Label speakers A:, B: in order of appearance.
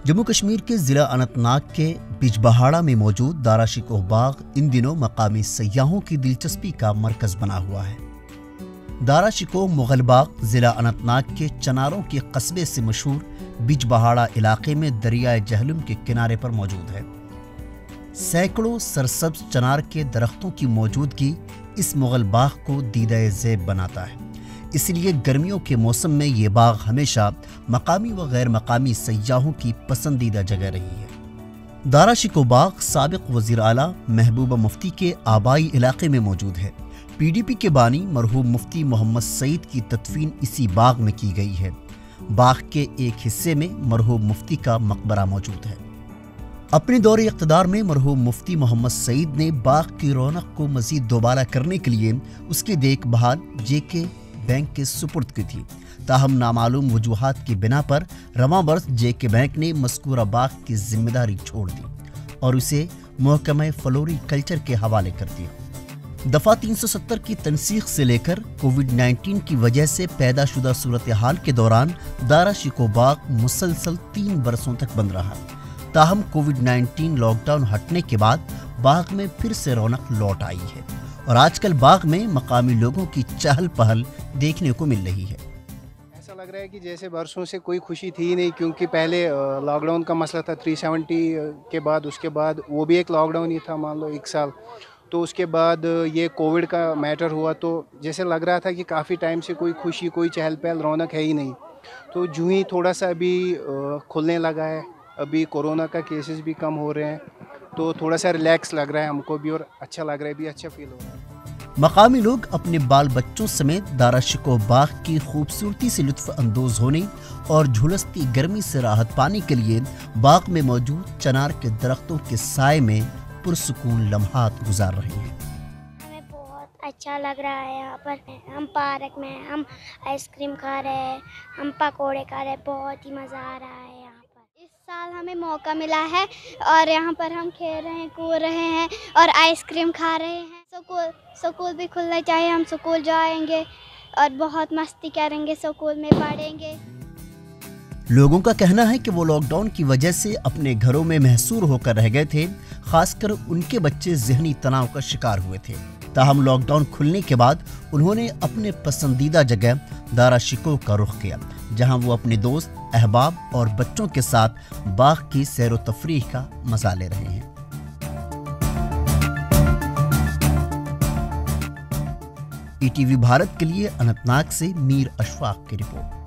A: जम्मू कश्मीर के ज़िला अनंतनाग के बिजबहाड़ा में मौजूद दारा शिकोह बाग इन दिनों मकामी सयाहों की दिलचस्पी का मरकज बना हुआ है। दारा शिकोह मुगल बाग ज़िला अनंतनाग के चनारों के कस्बे से मशहूर बिजबहाड़ा इलाके में दरियाए जहलुम के किनारे पर मौजूद है। सैकड़ों सरसब्ज चनार के दरख्तों की मौजूदगी इस मुगल बाग को दीदाए ज़ेब बनाता है, इसलिए गर्मियों के मौसम में ये बाग हमेशा मकामी व गैर मकामी सयाहों की पसंदीदा जगह रही है। दारा शिकोह बाग साबिक वज़ीर आला महबूबा मुफ्ती के आबाई इलाके में मौजूद है। PDP के बानी मरहूम मुफ्ती मोहम्मद सईद की तदफीन इसी बाग में की गई है। बाग के एक हिस्से में मरहूम मुफ्ती का मकबरा मौजूद है। अपने दौरे इक़्तिदार में मरहूम मुफ्ती मोहम्मद सईद ने बाग की रौनक को मज़ीद दोबारा करने के लिए उसकी देखभाल JK बैंक के सुपुर्द की थी। ताहम नामालूम वजूहात की बिना पर रवां बरस JK बैंक ने मज़कूरा बाग की जिम्मेदारी छोड़ दी और उसे महकमा फ्लोरी कल्चर के हवाले कर दिया। दफ़ा 370 की तनसीख से लेकर कोविड-19 की वजह से पैदा शुदा सूरत हाल के दौरान दारा शिकोह बाग मुसलसल 3 बरसों तक बंद रहा। ताहम कोविड-19 लॉकडाउन हटने के बाद बाग में फिर से रौनक लौट आई है और आजकल बाग में मकामी लोगों की चहल पहल देखने को मिल रही है।
B: ऐसा लग रहा है कि जैसे बरसों से कोई खुशी थी नहीं, क्योंकि पहले लॉकडाउन का मसला था 370 के बाद, उसके बाद वो भी एक लॉकडाउन ही था, मान लो 1 साल। तो उसके बाद ये कोविड का मैटर हुआ, तो जैसे लग रहा था कि काफ़ी टाइम से कोई खुशी, कोई चहल पहल, रौनक है ही नहीं। तो जो ही थोड़ा सा अभी खुलने लगा है, अभी कोरोना का केसेस भी कम हो रहे हैं, तो थोड़ा सा रिलैक्स लग रहा है हमको भी और अच्छा लग रहा है, भी अच्छा फील हो रहा है।
A: मकामी लोग अपने बाल बच्चों समेत दारा शिकोह बाग की खूबसूरती से लुत्फ अंदोज होने और झुलसती गर्मी से राहत पाने के लिए बाग में मौजूद चनार के दरख्तों के साए में पुरसुकून लम्हात गुजार रहे हैं।
C: हमें बहुत अच्छा लग रहा है यहाँ पर। हम पार्क में हम आइसक्रीम खा रहे हैं, हम पकोड़े खा रहे हैं, बहुत ही मज़ा आ रहा है यहाँ पर। इस साल हमें मौका मिला है और यहाँ पर हम खेल रहे हैं, कूद रहे हैं और आइसक्रीम खा रहे हैं। स्कूल भी खुलना चाहिए, हम स्कूल जाएंगे और बहुत मस्ती करेंगे, स्कूल में पढ़ेंगे।
A: लोगों का कहना है कि वो लॉकडाउन की वजह से अपने घरों में महसूर होकर रह गए थे, खासकर उनके बच्चे ज़हनी तनाव का शिकार हुए थे। ताहम लॉकडाउन खुलने के बाद उन्होंने अपने पसंदीदा जगह दारा शिकोह का रुख किया, जहां वो अपने दोस्त, अहबाब और बच्चों के साथ बाग की सैर व तफरीह का मजा ले रहे हैं। ETV भारत के लिए अनंतनाग से मीर अशफाक की रिपोर्ट।